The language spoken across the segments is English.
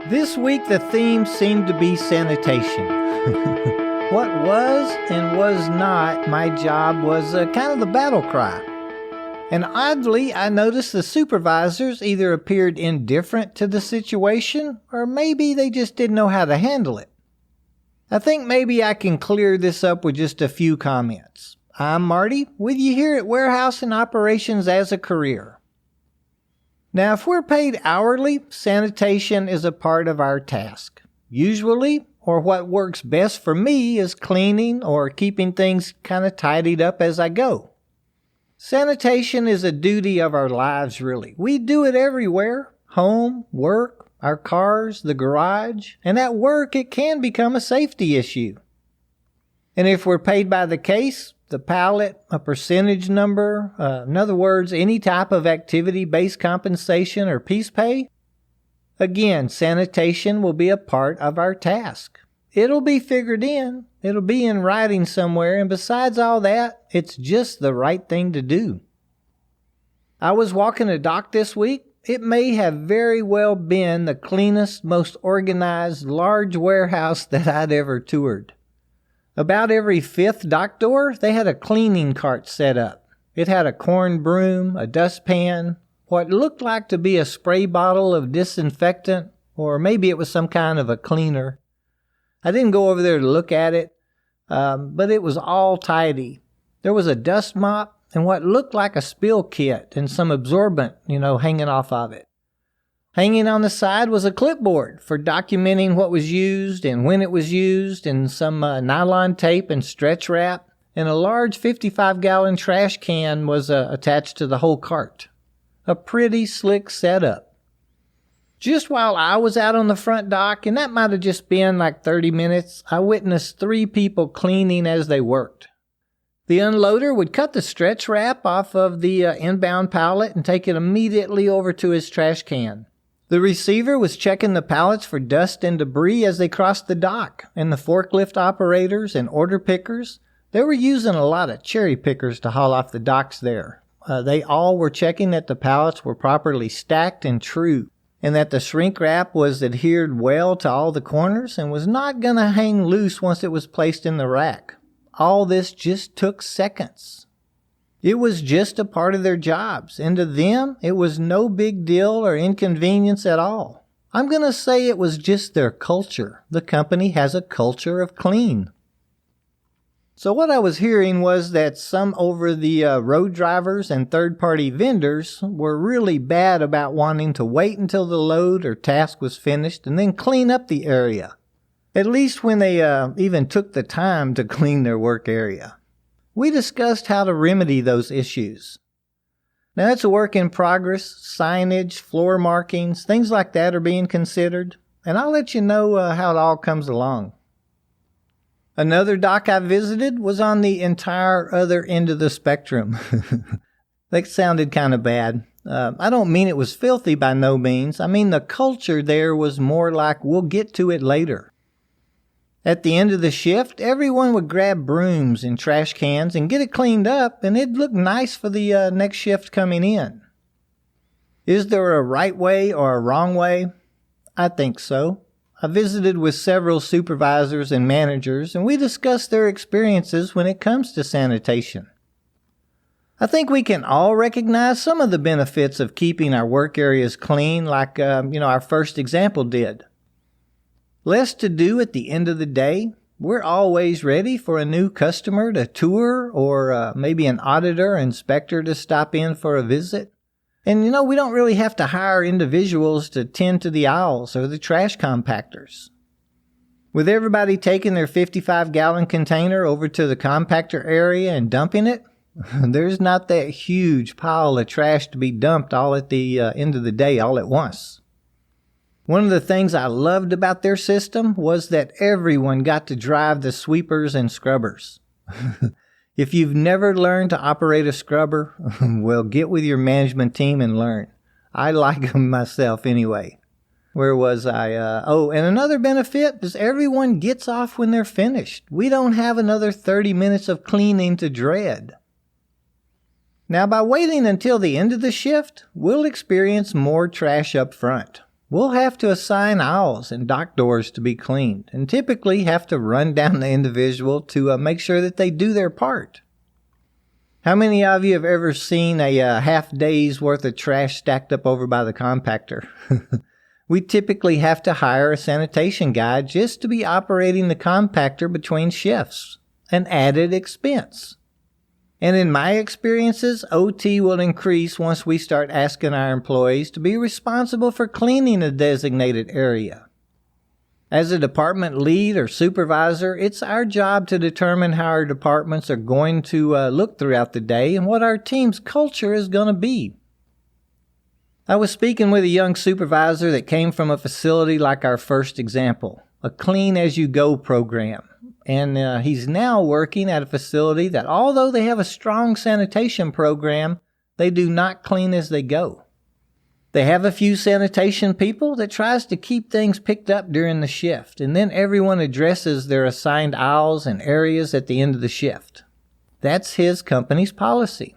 This week the theme seemed to be sanitation. What was and was not my job was kind of the battle cry. And oddly, I noticed the supervisors either appeared indifferent to the situation, or maybe they just didn't know how to handle it. I think maybe I can clear this up with just a few comments. I'm Marty, with you here at Warehouse and Operations as a career. Now, if we're paid hourly, sanitation is a part of our task. Usually, or what works best for me, is cleaning or keeping things kind of tidied up as I go. Sanitation is a duty of our lives, really. We do it everywhere: home, work, our cars, the garage, and at work it can become a safety issue. And if we're paid by the case, the pallet, a percentage number, in other words, any type of activity-based compensation or piece pay, again, sanitation will be a part of our task. It'll be figured in. It'll be in writing somewhere, and besides all that, it's just the right thing to do. I was walking a dock this week. It may have very well been the cleanest, most organized, large warehouse that I'd ever toured. About every fifth dock door, they had a cleaning cart set up. It had a corn broom, a dustpan, what looked like to be a spray bottle of disinfectant, or maybe it was some kind of a cleaner. I didn't go over there to look at it, but it was all tidy. There was a dust mop and what looked like a spill kit and some absorbent, hanging off of it. Hanging on the side was a clipboard for documenting what was used and when it was used, and some nylon tape and stretch wrap, and a large 55-gallon trash can was attached to the whole cart. A pretty slick setup. Just while I was out on the front dock, and that might have just been like 30 minutes, I witnessed 3 people cleaning as they worked. The unloader would cut the stretch wrap off of the inbound pallet and take it immediately over to his trash can. The receiver was checking the pallets for dust and debris as they crossed the dock, and the forklift operators and order pickers, they were using a lot of cherry pickers to haul off the docks there. They all were checking that the pallets were properly stacked and true, and that the shrink wrap was adhered well to all the corners and was not going to hang loose once it was placed in the rack. All this just took seconds. It was just a part of their jobs, and to them, it was no big deal or inconvenience at all. I'm going to say it was just their culture. The company has a culture of clean. So what I was hearing was that some over-the-road drivers and third-party vendors were really bad about wanting to wait until the load or task was finished and then clean up the area, at least when they even took the time to clean their work area. We discussed how to remedy those issues. Now, it's a work in progress. Signage, floor markings, things like that are being considered, and I'll let you know how it all comes along. Another dock I visited was on the entire other end of the spectrum. That sounded kind of bad. I don't mean it was filthy by no means. I mean the culture there was more like, we'll get to it later. At the end of the shift, everyone would grab brooms and trash cans and get it cleaned up, and it'd look nice for the next shift coming in. Is there a right way or a wrong way? I think so. I visited with several supervisors and managers, and we discussed their experiences when it comes to sanitation. I think we can all recognize some of the benefits of keeping our work areas clean, like our first example did. Less to do at the end of the day. We're always ready for a new customer to tour, or maybe an auditor or inspector to stop in for a visit. And we don't really have to hire individuals to tend to the aisles or the trash compactors. With everybody taking their 55-gallon container over to the compactor area and dumping it, there's not that huge pile of trash to be dumped all at the end of the day all at once. One of the things I loved about their system was that everyone got to drive the sweepers and scrubbers. If you've never learned to operate a scrubber, well, get with your management team and learn. I like them myself anyway. Where was I? And another benefit is everyone gets off when they're finished. We don't have another 30 minutes of cleaning to dread. Now, by waiting until the end of the shift, we'll experience more trash up front. We'll have to assign aisles and dock doors to be cleaned, and typically have to run down the individual to make sure that they do their part. How many of you have ever seen a half day's worth of trash stacked up over by the compactor? We typically have to hire a sanitation guy just to be operating the compactor between shifts, an added expense. And in my experiences, OT will increase once we start asking our employees to be responsible for cleaning a designated area. As a department lead or supervisor, it's our job to determine how our departments are going to look throughout the day and what our team's culture is going to be. I was speaking with a young supervisor that came from a facility like our first example, a clean-as-you-go program. And he's now working at a facility that, although they have a strong sanitation program, they do not clean as they go. They have a few sanitation people that tries to keep things picked up during the shift, and then everyone addresses their assigned aisles and areas at the end of the shift. That's his company's policy.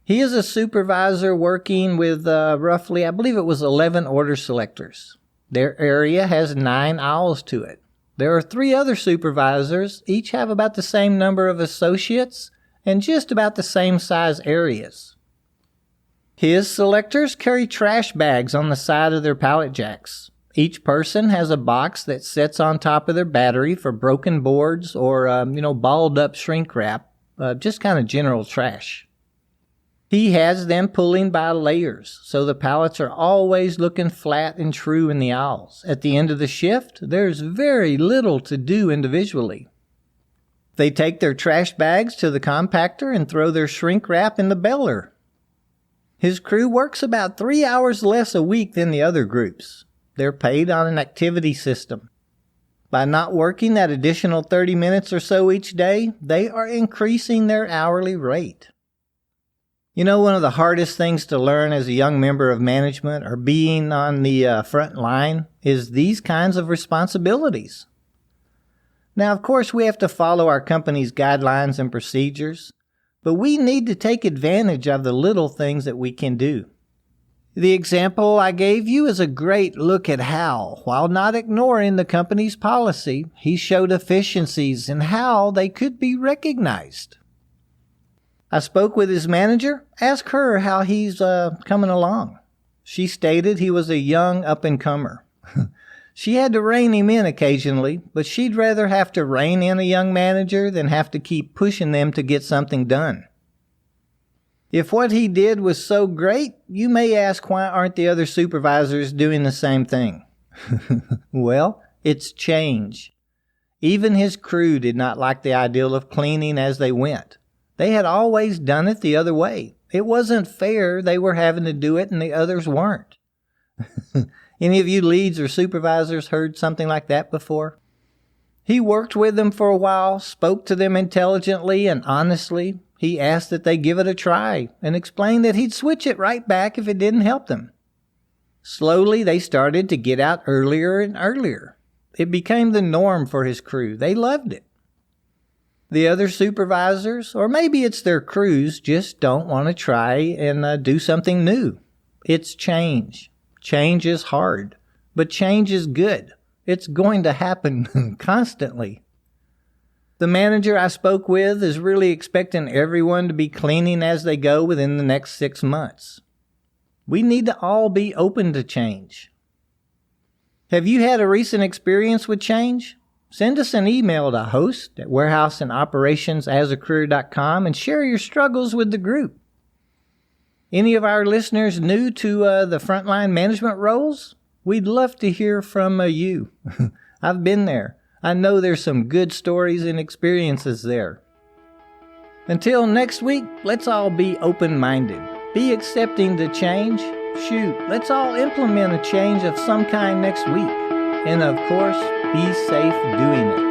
He is a supervisor working with roughly, I believe it was 11 order selectors. Their area has 9 aisles to it. There are 3 other supervisors, each have about the same number of associates and just about the same size areas. His selectors carry trash bags on the side of their pallet jacks. Each person has a box that sits on top of their battery for broken boards or, balled up shrink wrap, just kind of general trash. He has them pulling by layers, so the pallets are always looking flat and true in the aisles. At the end of the shift, there's very little to do individually. They take their trash bags to the compactor and throw their shrink wrap in the baler. His crew works about 3 hours less a week than the other groups. They're paid on an activity system. By not working that additional 30 minutes or so each day, they are increasing their hourly rate. You know, one of the hardest things to learn as a young member of management or being on the front line is these kinds of responsibilities. Now, of course, we have to follow our company's guidelines and procedures, but we need to take advantage of the little things that we can do. The example I gave you is a great look at how, while not ignoring the company's policy, he showed efficiencies in how they could be recognized. I spoke with his manager, asked her how he's coming along. She stated he was a young up-and-comer. She had to rein him in occasionally, but she'd rather have to rein in a young manager than have to keep pushing them to get something done. If what he did was so great, you may ask why aren't the other supervisors doing the same thing? Well, it's change. Even his crew did not like the idea of cleaning as they went. They had always done it the other way. It wasn't fair they were having to do it and the others weren't. Any of you leads or supervisors heard something like that before? He worked with them for a while, spoke to them intelligently and honestly. He asked that they give it a try and explained that he'd switch it right back if it didn't help them. Slowly, they started to get out earlier and earlier. It became the norm for his crew. They loved it. The other supervisors, or maybe it's their crews, just don't want to try and do something new. It's change. Change is hard, but change is good. It's going to happen constantly. The manager I spoke with is really expecting everyone to be cleaning as they go within the next 6 months. We need to all be open to change. Have you had a recent experience with change? Send us an email to host@warehouseandoperationsasacareer.com and share your struggles with the group. Any of our listeners new to the frontline management roles? We'd love to hear from you. I've been there. I know there's some good stories and experiences there. Until next week, let's all be open-minded. Be accepting to change. Shoot, let's all implement a change of some kind next week. And of course, be safe doing it.